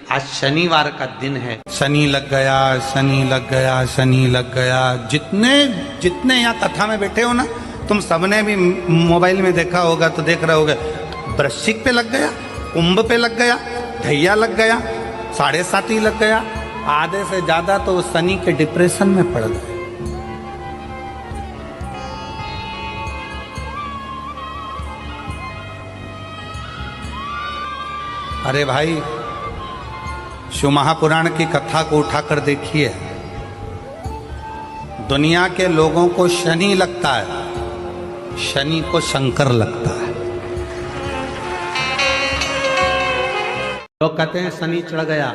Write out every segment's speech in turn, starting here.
आज शनिवार का दिन है। शनि लग गया, शनि लग गया, शनि लग गया। जितने जितने यहाँ कथा में बैठे हो ना, तुम सबने भी मोबाइल में देखा होगा तो देख रहे होगे, वृश्चिक पे लग गया, कुंभ पे लग गया, धैया लग गया, 7.5 लग गया। आधे से ज्यादा तो शनि के डिप्रेशन में पड़ गए। अरे भाई, शिव महापुराण की कथा को उठाकर देखिए। दुनिया के लोगों को शनि लगता है, शनि को शंकर लगता है। लोग कहते हैं शनि चढ़ गया,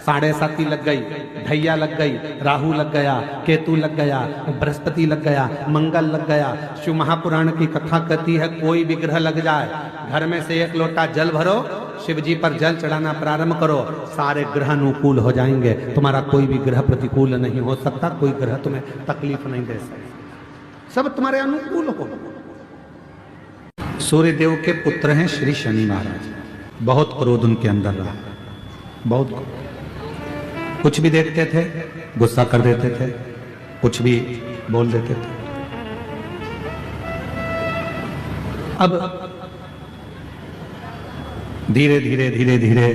7.5 लग गई, धैया लग गई, राहु लग गया, केतु लग गया, बृहस्पति लग गया, मंगल लग गया। शिव महापुराण की कथा कहती है कोई भी ग्रह लग जाए, घर में से 1 लोटा जल भरो, शिव जी पर जल चढ़ाना प्रारंभ करो, सारे ग्रह अनुकूल हो जाएंगे। तुम्हारा कोई भी ग्रह प्रतिकूल नहीं हो सकता, कोई ग्रह तुम्हें तकलीफ नहीं दे सकता, सब तुम्हारे अनुकूल हो। सूर्य देव के पुत्र हैं श्री शनि महाराज। बहुत क्रोध उनके अंदर रहा, बहुत। कुछ भी देखते थे गुस्सा कर देते थे, कुछ भी बोल देते थे। अब धीरे धीरे धीरे धीरे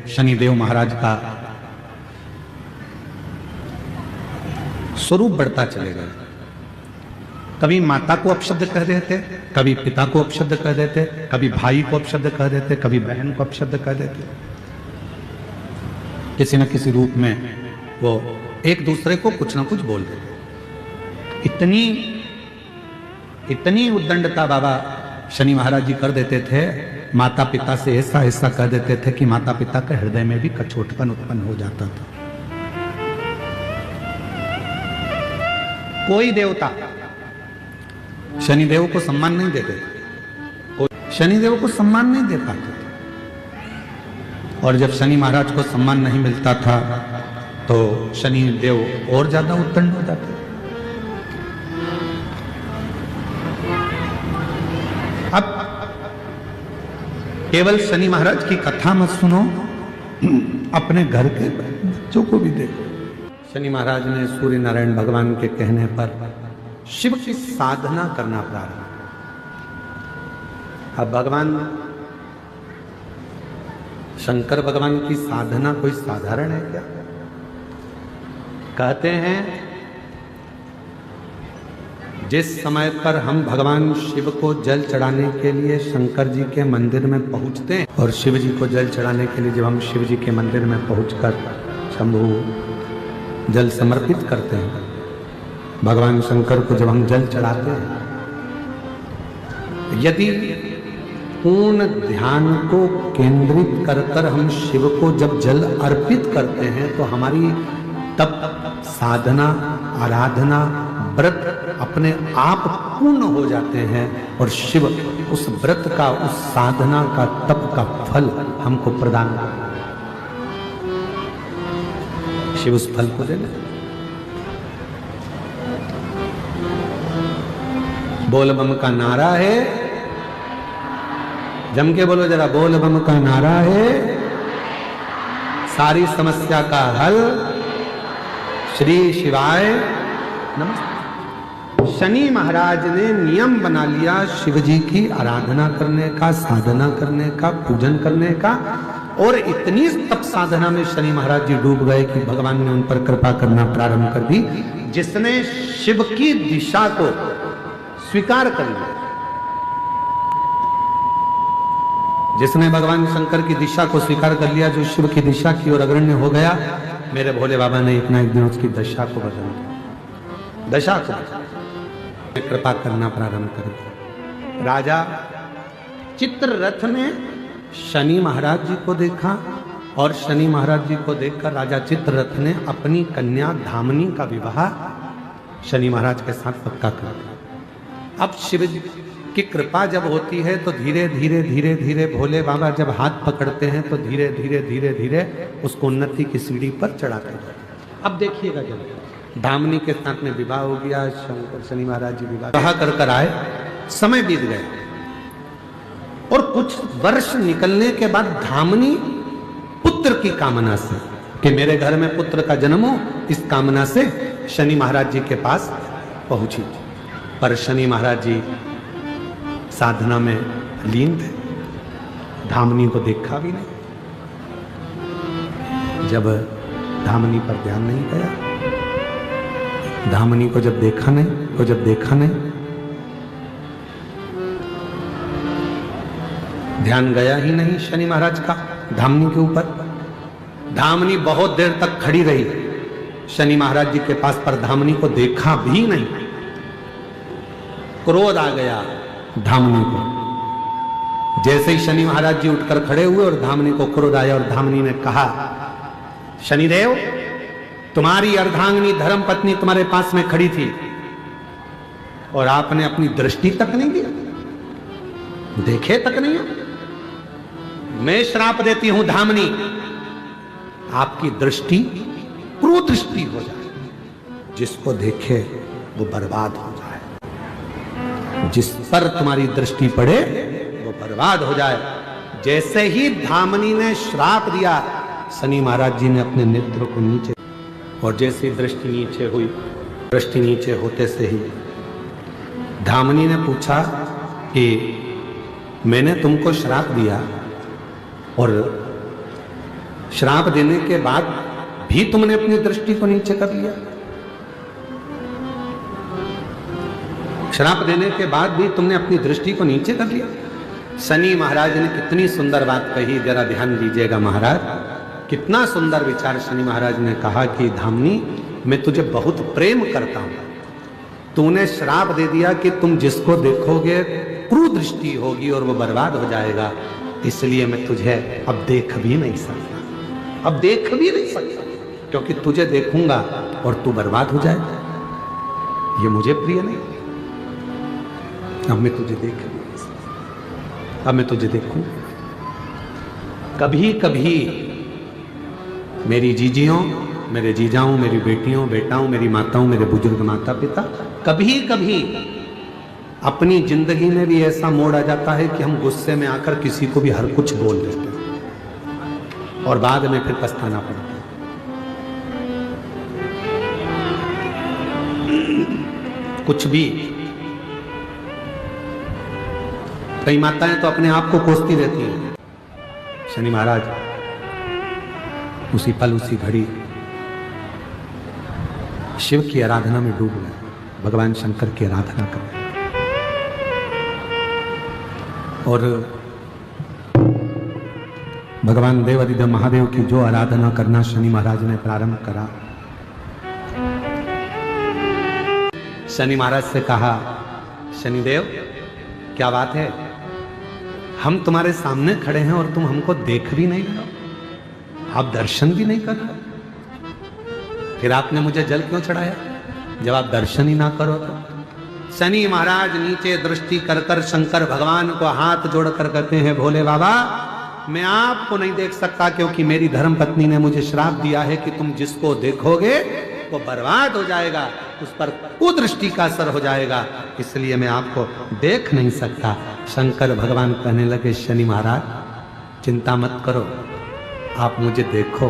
शनिदेव महाराज का स्वरूप बढ़ता चलेगा। कभी माता को अपशब्द कह देते, कभी पिता को अपशब्द कह देते, कभी भाई को अपशब्द कह देते, कभी बहन को अपशब्द कह देते। किसी न किसी रूप में वो एक दूसरे को कुछ ना कुछ बोल देते। इतनी उद्दंडता बाबा शनि महाराज जी कर देते थे। माता पिता से ऐसा ऐसा कह देते थे कि माता पिता के हृदय में भी कछोटपन उत्पन्न हो जाता था। कोई देवता शनिदेव को सम्मान नहीं देते थे, शनिदेव को सम्मान नहीं दे पाते थे। और जब शनि महाराज को सम्मान नहीं मिलता था तो शनिदेव और ज्यादा उत्तंड हो जाते। अब केवल शनि महाराज की कथा मत सुनो, अपने घर के बच्चों को भी देखो। शनि महाराज ने सूर्य नारायण भगवान के कहने पर शिव की साधना करना प्रारंभ। अब भगवान शंकर भगवान की साधना कोई साधारण है क्या? कहते हैं जिस समय पर हम भगवान शिव को जल चढ़ाने के लिए शंकर जी के मंदिर में पहुंचते हैं, और शिव जी को जल चढ़ाने के लिए जब हम शिव जी के मंदिर में पहुंचकर शंभु जल समर्पित करते हैं, भगवान शंकर को जब हम जल चढ़ाते हैं, यदि पूर्ण ध्यान को केंद्रित कर कर हम शिव को जब जल अर्पित करते हैं तो हमारी तप, साधना, आराधना, व्रत अपने आप पूर्ण हो जाते हैं और शिव उस व्रत का, उस साधना का, तप का फल हमको प्रदान करते हैं। शिव उस फल को देना। बोल बम का नारा है, जम के बोलो जरा, बोल बम का नारा है, सारी समस्या का हल श्री शिवाय नमस्ते। शनि महाराज ने नियम बना लिया शिव जी की आराधना करने का, साधना करने का, पूजन करने का, और इतनी तप साधना में शनि महाराज जी डूब गए कि भगवान ने उन पर कृपा करना प्रारंभ कर दी। जिसने शिव की दिशा को स्वीकार कर लिया, जिसने भगवान शंकर की दिशा को स्वीकार कर लिया, जो शिव की दिशा की ओर अग्रण्य हो गया, मेरे भोले बाबा ने एक ना एक दिन उसकी दशा को बदल दिया, दशा को कृपा करना प्रारंभ कर दिया। राजा चित्ररथ ने शनि महाराज जी को देखा और शनि महाराज जी को देखकर राजा चित्ररथ ने अपनी कन्या धामनी का विवाह शनि महाराज के साथ पक्का कर दिया। अब शिव की कृपा जब होती है तो धीरे धीरे धीरे धीरे भोले बाबा जब हाथ पकड़ते हैं तो धीरे धीरे धीरे धीरे उसको उन्नति की सीढ़ी पर चढ़ाते जाते। अब देखिएगा, जब धामनी के साथ में विवाह हो गया, शंकर शनि महाराज जी विवाह कर आए, समय बीत गए और कुछ वर्ष निकलने के बाद धामनी पुत्र पुत्र की कामना से कि मेरे घर में पुत्र का जन्म हो, इस कामना से शनि महाराज जी के पास पहुंची। पर शनि महाराज जी साधना में लीन थे, धामनी को देखा भी नहीं। जब धामनी पर ध्यान नहीं गया, धामनी को जब देखा नहीं, ध्यान गया ही नहीं शनि महाराज का धामनी के ऊपर। धामनी बहुत देर तक खड़ी रही शनि महाराज जी के पास, पर धामनी को देखा भी नहीं। क्रोध आ गया धामनी को। जैसे ही शनि महाराज जी उठकर खड़े हुए और धामनी को क्रोध आया, और धामनी ने कहा, शनिदेव, तुम्हारी अर्धांगिनी धर्मपत्नी तुम्हारे पास में खड़ी थी और आपने अपनी दृष्टि तक नहीं दी, देखे तक नहीं हो। मैं श्राप देती हूं धामनी, आपकी दृष्टि कुदृष्टि हो जाए, जिसको देखे वो बर्बाद हो जाए, जिस पर तुम्हारी दृष्टि पड़े वो बर्बाद हो जाए। जैसे ही धामनी ने श्राप दिया, शनि महाराज जी ने अपने नेत्र को नीचे, और जैसी दृष्टि नीचे हुई, दृष्टि नीचे होते से ही धामनी ने पूछा कि मैंने तुमको श्राप दिया और श्राप देने के बाद भी तुमने अपनी दृष्टि को नीचे कर लिया। श्राप देने के बाद भी तुमने अपनी दृष्टि को नीचे कर लिया। शनि महाराज ने कितनी सुंदर बात कही, जरा ध्यान दीजिएगा महाराज। कितना सुंदर विचार शनि महाराज ने कहा कि धामनी, मैं तुझे बहुत प्रेम करता हूं, तूने श्राप दे दिया कि तुम जिसको देखोगे कुदृष्टि होगी और वो बर्बाद हो जाएगा, इसलिए मैं तुझे अब देख भी नहीं सकता, अब देख भी नहीं सकता, क्योंकि तुझे देखूंगा और तू बर्बाद हो जाए, ये मुझे प्रिय नहीं। अब मैं तुझे देख भी नहीं सकता, अब मैं तुझे देखूंगा। कभी कभी मेरी जीजियों, मेरे जीजाओं, मेरी बेटियों, बेटाओं, मेरी माताओं, मेरे बुजुर्ग माता पिता, कभी कभी अपनी जिंदगी में भी ऐसा मोड़ आ जाता है कि हम गुस्से में आकर किसी को भी हर कुछ बोल देते हैं और बाद में फिर पछताना पड़ता है। कुछ भी। कई माताएं तो अपने आप को कोसती रहती हैं। शनि महाराज उसी पल, उसी घड़ी शिव की आराधना में डूब गए, भगवान शंकर की आराधना कर रहे और भगवान देवादिदेव महादेव की जो आराधना करना शनि महाराज ने प्रारंभ करा। शनि महाराज से कहा, शनिदेव क्या बात है, हम तुम्हारे सामने खड़े हैं और तुम हमको देख भी नहीं रहे हो, आप दर्शन भी नहीं कर रहे, फिर आपने मुझे जल क्यों चढ़ाया जब आप दर्शन ही ना करो तो? शनि महाराज नीचे दृष्टि कर कर शंकर भगवान को हाथ जोड़कर कहते हैं, भोले बाबा, मैं आपको नहीं देख सकता क्योंकि मेरी धर्मपत्नी ने मुझे श्राप दिया है कि तुम जिसको देखोगे वो बर्बाद हो जाएगा, उस पर कुदृष्टि का असर हो जाएगा, इसलिए मैं आपको देख नहीं सकता। शंकर भगवान कहने लगे, शनि महाराज चिंता मत करो, आप मुझे देखो,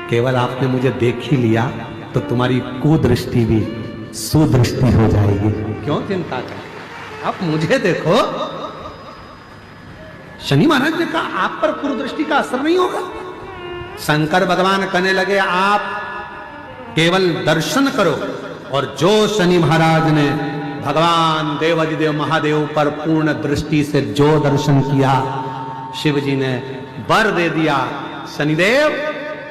केवल आपने मुझे देख ही लिया तो तुम्हारी कुदृष्टि भी सुदृष्टि हो जाएगी, क्यों चिंता कर, आप मुझे देखो। शनि महाराज ने कहा, आप पर कुदृष्टि का असर नहीं होगा। शंकर भगवान कहने लगे, आप केवल दर्शन करो, और जो शनि महाराज ने भगवान देवादिदेव महादेव पर पूर्ण दृष्टि से जो दर्शन किया, शिव जी ने वर दे दिया, शनिदेव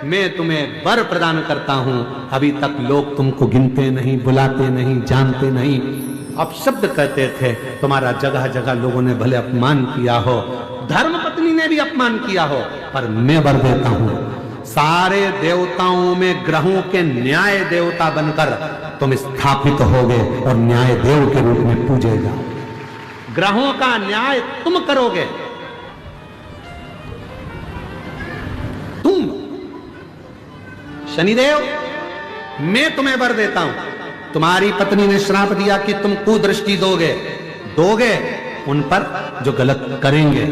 मैं तुम्हें वर प्रदान करता हूं, अभी तक लोग तुमको गिनते नहीं, बुलाते नहीं, जानते नहीं, अपशब्द कहते थे, तुम्हारा जगह जगह लोगों ने भले अपमान किया हो, धर्मपत्नी ने भी अपमान किया हो, पर मैं वर देता हूं, सारे देवताओं में ग्रहों के न्याय देवता बनकर तुम स्थापित होगे और न्याय देव के रूप में पूजे जाओ, ग्रहों का न्याय तुम करोगे, तुम शनिदेव, मैं तुम्हें वर देता हूं, तुम्हारी पत्नी ने श्राप दिया कि तुम कुदृष्टि दोगे उन पर जो गलत करेंगे,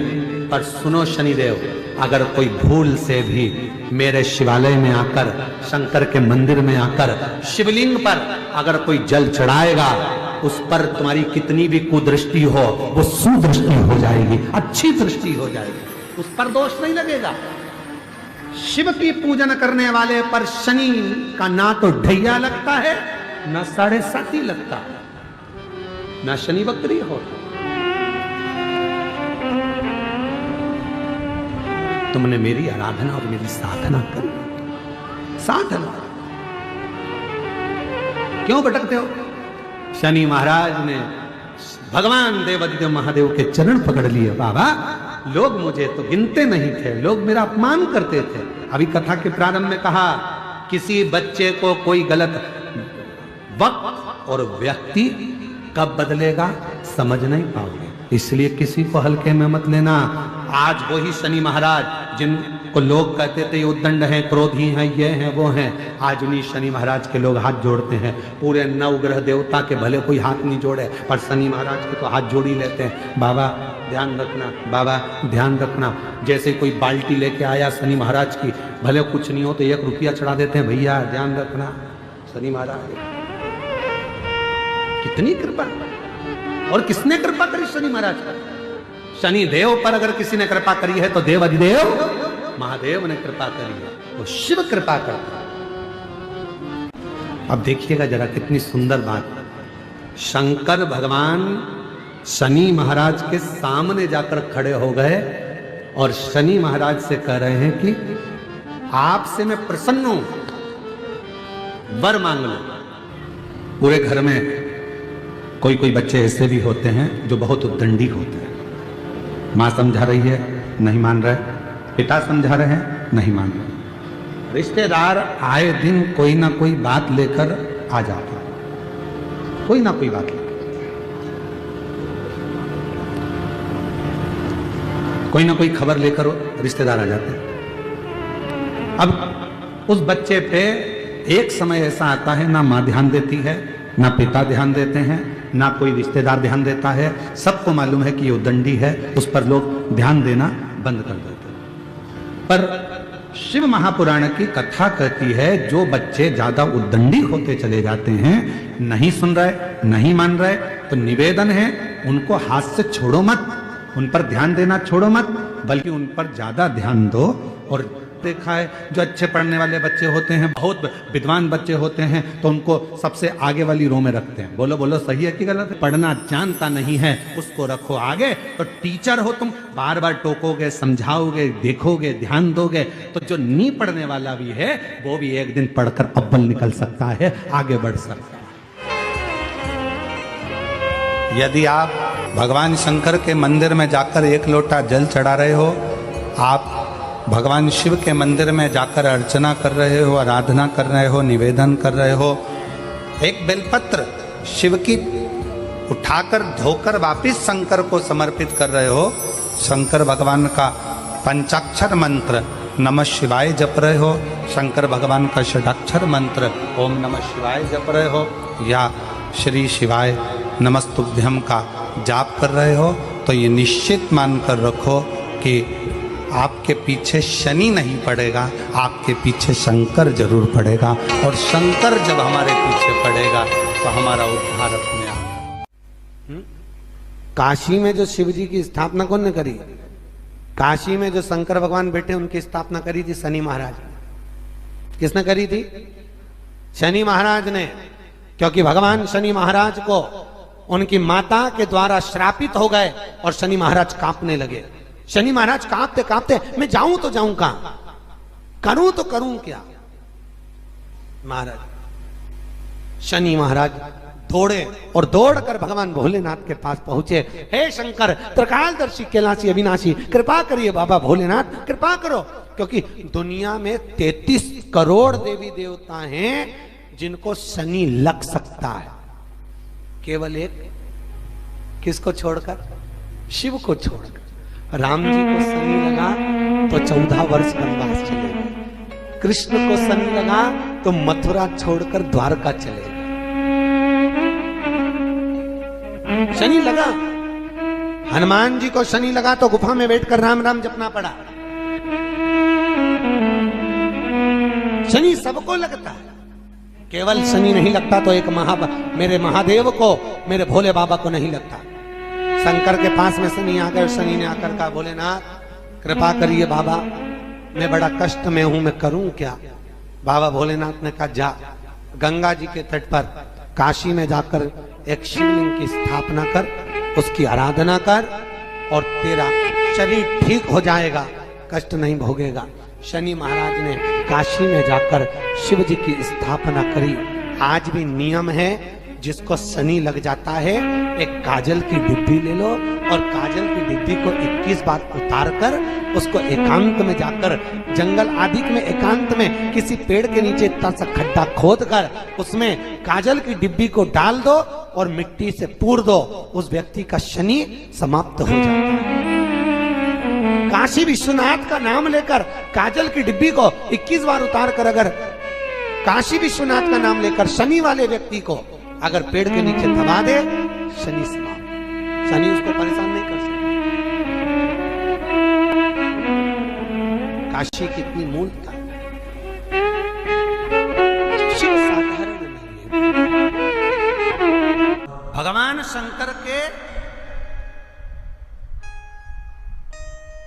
पर सुनो शनिदेव, अगर कोई भूल से भी मेरे शिवालय में आकर, शंकर के मंदिर में आकर, शिवलिंग पर अगर कोई जल चढ़ाएगा, उस पर तुम्हारी कितनी भी कुदृष्टि हो वो सुदृष्टि हो जाएगी, अच्छी दृष्टि हो जाएगी, उस पर दोष नहीं लगेगा। शिव की पूजन करने वाले पर शनि का ना तो ढैया लगता है, ना 7.5 लगता है, ना शनि वक्री होता। तुमने मेरी आराधना और मेरी साधना करी, साधना क्यों भटकते हो? शनि महाराज ने भगवान देवादिदेव महादेव के चरण पकड़ लिए। बाबा, लोग मुझे तो गिनते नहीं थे, लोग मेरा अपमान करते थे। अभी कथा के प्रारंभ में कहा, किसी बच्चे को कोई गलत वक्त और व्यक्ति कब बदलेगा समझ नहीं पाओगे, इसलिए किसी को हल्के में मत लेना। आज वही शनि महाराज जिनको लोग कहते थे उद्दंड हैं, क्रोधी हैं, ये हैं, वो हैं, आज उन्हीं शनि महाराज के लोग हाथ जोड़ते हैं। पूरे 9 ग्रह देवता के भले कोई हाथ नहीं जोड़े, पर शनि महाराज के तो हाथ जोड़ ही लेते हैं। बाबा ध्यान रखना, बाबा ध्यान रखना। जैसे कोई बाल्टी लेके आया शनि महाराज की, भले कुछ नहीं हो तो 1 रुपया चढ़ा देते हैं, भैया ध्यान रखना, शनि महाराज कितनी कृपा। और किसने कृपा करी? शनि महाराज पर। शनि देव पर अगर किसी ने कृपा करी है तो देव अधिदेव महादेव ने कृपा करी है, वो शिव कृपा करता है। अब देखिएगा जरा कितनी सुंदर बात। शंकर भगवान शनि महाराज के सामने जाकर खड़े हो गए और शनि महाराज से कह रहे हैं कि आपसे मैं प्रसन्न हूं, वर मांग लो। पूरे घर में कोई कोई बच्चे ऐसे भी होते हैं जो बहुत उद्दंडी होते हैं। माँ समझा रही है, नहीं मान रहे, पिता समझा रहे हैं, नहीं मान रहे, रिश्तेदार आए दिन कोई ना कोई बात लेकर आ जाते हैं, कोई ना कोई बात लेकर, कोई ना कोई खबर लेकर रिश्तेदार आ जाते हैं। अब उस बच्चे पे एक समय ऐसा आता है, ना माँ ध्यान देती है, ना पिता ध्यान देते हैं, ना कोई रिश्तेदार ध्यान देता है। सबको मालूम है कि ये उद्दंडी है, उस पर लोग ध्यान देना बंद कर देते हैं। पर शिव महापुराण की कथा कहती है, जो बच्चे ज्यादा उद्दंडी होते चले जाते हैं, नहीं सुन रहे, नहीं मान रहे, तो निवेदन है उनको हाथ से छोड़ो मत, उन पर ध्यान देना छोड़ो मत, बल्कि उन पर ज्यादा ध्यान दो। और देखा है जो अच्छे पढ़ने वाले बच्चे होते हैं, बहुत विद्वान बच्चे होते हैं, तो उनको सबसे आगे वाली रो में रखते हैं। बोलो बोलो, सही है कि गलत है? पढ़ना जानता नहीं है उसको रखो आगे। तो टीचर हो तुम, बार बार टोकोगे, समझाओगे, देखोगे, ध्यान दोगे, तो जो नहीं पढ़ने वाला भी है वो भी एक दिन पढ़कर अव्वल निकल सकता है, आगे बढ़ सकता है। यदि आप भगवान शंकर के मंदिर में जाकर 1 लोटा जल चढ़ा रहे हो, आप भगवान शिव के मंदिर में जाकर अर्चना कर रहे हो, आराधना कर रहे हो, निवेदन कर रहे हो, एक बेलपत्र शिव की उठाकर धोकर वापिस शंकर को समर्पित कर रहे हो, शंकर भगवान का पंचाक्षर मंत्र नमः शिवाय जप रहे हो, शंकर भगवान का षडाक्षर मंत्र ओम नमः शिवाय जप रहे हो, या श्री शिवाय नमस्तुभ्यम का जाप कर रहे हो, तो ये निश्चित मानकर रखो कि आपके पीछे शनि नहीं पड़ेगा, आपके पीछे शंकर जरूर पड़ेगा। और शंकर जब हमारे पीछे पड़ेगा तो हमारा उद्धार अपने आप। काशी में जो शिव जी की स्थापना कौन ने करी? काशी में जो शंकर भगवान बैठे उनकी स्थापना करी थी शनि महाराज ने। किसने करी थी? शनि महाराज ने। क्योंकि भगवान शनि महाराज को उनकी माता के द्वारा श्रापित हो गए और शनि महाराज कांपने लगे। शनि महाराज कांपते कांपते, मैं जाऊं तो जाऊं कहां, करूं तो करूं क्या? महाराज शनि महाराज दौड़े और दौड़कर भगवान भोलेनाथ के पास पहुंचे। हे शंकर, त्रिकालदर्शी, कैलाशी, अविनाशी, कृपा करिए बाबा भोलेनाथ, कृपा करो। क्योंकि दुनिया में 33 करोड़ देवी देवता हैं जिनको शनि लग सकता है, केवल एक किसको छोड़कर? शिव को छोड़कर। राम जी को शनि लगा तो 14 वर्ष वनवास चले गए। कृष्ण को शनि लगा तो मथुरा छोड़कर द्वारका चले गए। शनि लगा। हनुमान जी को शनि लगा तो गुफा में बैठकर राम राम जपना पड़ा। शनि सबको लगता है, केवल शनि नहीं लगता तो एक मेरे महादेव को, मेरे भोले बाबा को नहीं लगता। शंकर के पास में शनि आ गए, शनि ने आकर कहा भोलेनाथ कृपा करिए बाबा, मैं बड़ा कष्ट में हूं, मैं करूं क्या? बाबा भोलेनाथ ने कहा जा गंगा जी के तट पर काशी में जाकर एक शिवलिंग की स्थापना कर, उसकी आराधना कर और तेरा शरीर ठीक हो जाएगा, कष्ट नहीं भोगेगा। शनि महाराज ने काशी में जाकर शिव जी की स्थापना करी। आज भी नियम है, जिसको शनि लग जाता है एक काजल की डिब्बी ले लो और काजल की डिब्बी को 21 बार उतार कर उसको एकांत में जाकर, जंगल आदि में एकांत में किसी पेड़ के नीचे इतना सा खड्डा खोद कर उसमें काजल की डिब्बी को डाल दो और मिट्टी से पूर दो, उस व्यक्ति का शनि समाप्त हो जाता है। काशी विश्वनाथ का नाम लेकर काजल की डिब्बी को 21 बार उतार कर अगर काशी विश्वनाथ का नाम लेकर शनि वाले व्यक्ति को अगर पेड़ के नीचे दबा दे, शनि समाप्त, शनि उसको परेशान नहीं कर सकता। काशी कितनी मूलता, शिव साधारण नहीं है। भगवान शंकर के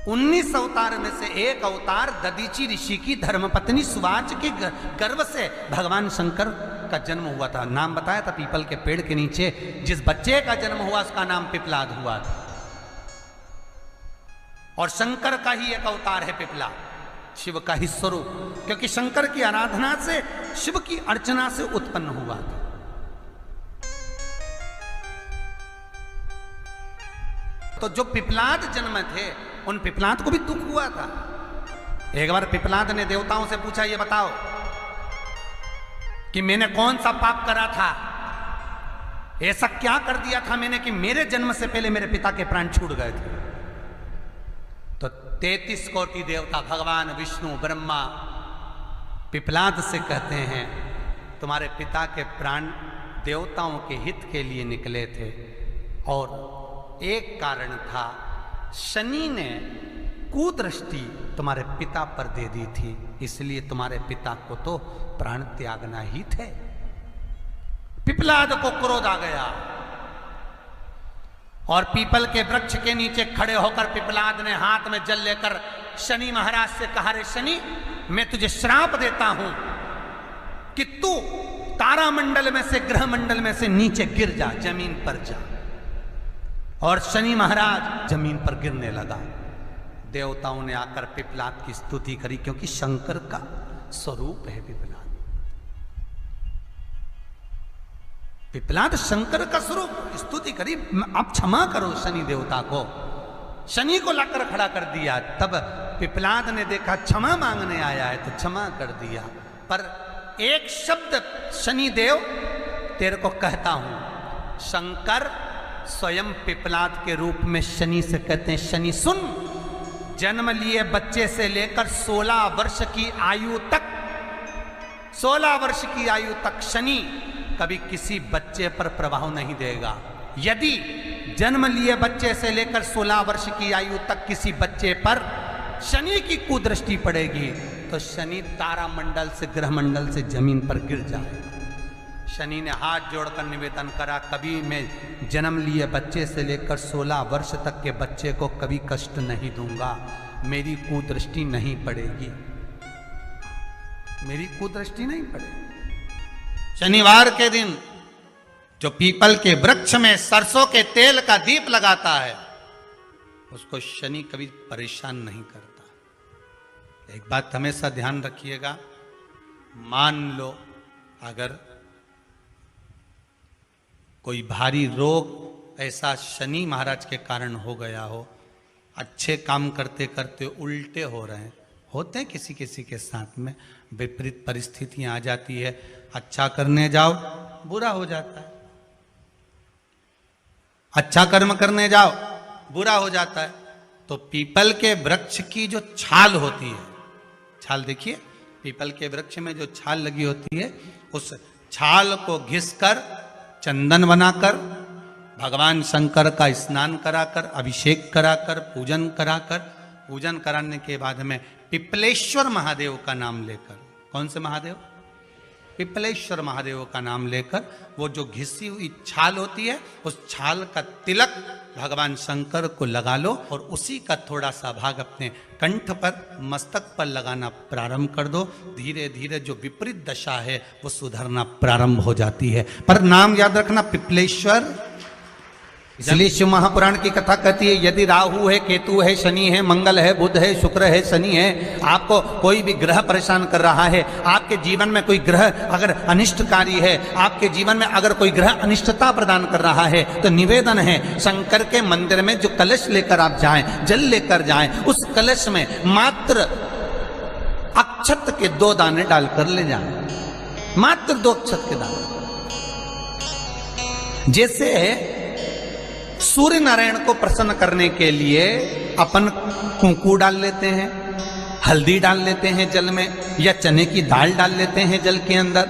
19 अवतार में से एक अवतार दधीची ऋषि की धर्मपत्नी सुवाच के गर्भ से भगवान शंकर का जन्म हुआ था। नाम बताया था पीपल के पेड़ के नीचे जिस बच्चे का जन्म हुआ उसका नाम पिपलाद हुआ था। और शंकर का ही एक अवतार है पिपलाद, शिव का ही स्वरूप, क्योंकि शंकर की आराधना से, शिव की अर्चना से उत्पन्न हुआ था। तो जो पिपलाद जन्म थे उन पिपलाद को भी दुख हुआ था। एक बार पिपलाद ने देवताओं से पूछा, ये बताओ कि मैंने कौन सा पाप करा था, ऐसा क्या कर दिया था मैंने कि मेरे जन्म से पहले मेरे पिता के प्राण छूट गए थे। तो 33 कोटि देवता, भगवान विष्णु ब्रह्मा पिपलाद से कहते हैं तुम्हारे पिता के प्राण देवताओं के हित के लिए निकले थे और एक कारण था, शनि ने कुदृष्टि तुम्हारे पिता पर दे दी थी, इसलिए तुम्हारे पिता को तो प्राण त्यागना ही थे। पिपलाद को क्रोध आ गया और पीपल के वृक्ष के नीचे खड़े होकर पिपलाद ने हाथ में जल लेकर शनि महाराज से कहा, रे शनि, मैं तुझे श्राप देता हूं कि तू तारामंडल में से, ग्रह मंडल में से नीचे गिर जा, जमीन पर जा। और शनि महाराज जमीन पर गिरने लगा। देवताओं ने आकर पिपलाद की स्तुति करी, क्योंकि शंकर का स्वरूप है पिपलाद। पिपलाद शंकर का स्वरूप, स्तुति करी, आप क्षमा करो शनि देवता को। शनि को लाकर खड़ा कर दिया। तब पिपलाद ने देखा क्षमा मांगने आया है तो क्षमा कर दिया, पर एक शब्द शनि देव तेरे को कहता हूं। शंकर स्वयं पिपलाद के रूप में शनि से कहते हैं, शनि सुन, जन्म लिए बच्चे से लेकर 16 वर्ष की आयु तक, 16 वर्ष की आयु तक शनि कभी किसी बच्चे पर प्रभाव नहीं देगा। यदि जन्म लिए बच्चे से लेकर 16 वर्ष की आयु तक किसी बच्चे पर शनि की कुदृष्टि पड़ेगी तो शनि तारामंडल से, ग्रह मंडल से जमीन पर गिर जाएगा। शनि ने हाथ जोड़कर निवेदन करा, कभी मैं जन्म लिए बच्चे से लेकर 16 वर्ष तक के बच्चे को कभी कष्ट नहीं दूंगा, मेरी कुदृष्टि नहीं पड़ेगी, मेरी कुदृष्टि नहीं पड़ेगी। शनिवार के दिन जो पीपल के वृक्ष में सरसों के तेल का दीप लगाता है उसको शनि कभी परेशान नहीं करता। एक बात हमेशा ध्यान रखिएगा, मान लो अगर कोई भारी रोग ऐसा शनि महाराज के कारण हो गया हो, अच्छे काम करते करते उल्टे हो रहे हैं, होते हैं किसी किसी के साथ में, विपरीत परिस्थितियां आ जाती है, अच्छा करने जाओ बुरा हो जाता है, अच्छा कर्म करने जाओ बुरा हो जाता है। तो पीपल के वृक्ष की जो छाल होती है, छाल देखिए, पीपल के वृक्ष में जो छाल लगी होती है, उस छाल को घिसकर चंदन बनाकर भगवान शंकर का स्नान कराकर, अभिषेक कराकर, पूजन कराकर, पूजन कराने के बाद में पिपलेश्वर महादेव का नाम लेकर कौन से महादेव? पिपलेश्वर महादेव का नाम लेकर वो जो घिसी हुई छाल होती है, उस छाल का तिलक भगवान शंकर को लगा लो और उसी का थोड़ा सा भाग अपने कंठ पर, मस्तक पर लगाना प्रारंभ कर दो। धीरे धीरे जो विपरीत दशा है वो सुधरना प्रारंभ हो जाती है। पर नाम याद रखना, पिपलेश्वर। इसलिए शिव महापुराण की कथा कहती है, यदि राहु है, केतु है, शनि है, मंगल है, बुध है, शुक्र है, शनि है, आपको कोई भी ग्रह परेशान कर रहा है, आपके जीवन में कोई ग्रह अगर अनिष्टकारी है, आपके जीवन में अगर कोई ग्रह अनिष्टता प्रदान कर रहा है, तो निवेदन है शंकर के मंदिर में जो कलश लेकर आप जाएं, जल लेकर जाएं, उस कलश में मात्र अक्षत के 2 दाने डालकर ले जाएं, मात्र 2 अक्षत के दाने। जैसे सूर्य नारायण को प्रसन्न करने के लिए अपन कुंकू डाल लेते हैं, हल्दी डाल लेते हैं जल में, या चने की दाल डाल लेते हैं जल के अंदर।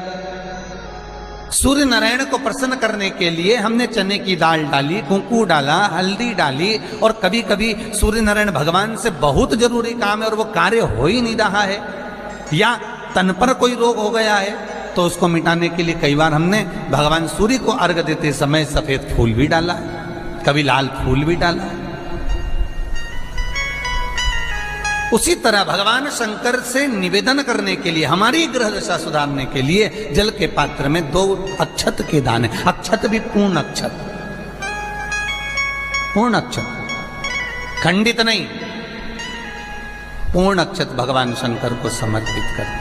सूर्य नारायण को प्रसन्न करने के लिए हमने चने की दाल डाली, कुंकू डाला, हल्दी डाली, और कभी कभी सूर्य नारायण भगवान से बहुत जरूरी काम है और वो कार्य हो ही नहीं रहा है, या तन पर कोई रोग हो गया है, तो उसको मिटाने के लिए कई बार हमने भगवान सूर्य को अर्घ देते समय सफेद फूल भी डाला, कभी लाल फूल भी डाला। उसी तरह भगवान शंकर से निवेदन करने के लिए, हमारी ग्रह दशा सुधारने के लिए जल के पात्र में 2 अक्षत के दाने, अक्षत भी पूर्ण अक्षत, पूर्ण अक्षत, खंडित नहीं, पूर्ण अक्षत भगवान शंकर को समर्पित करते।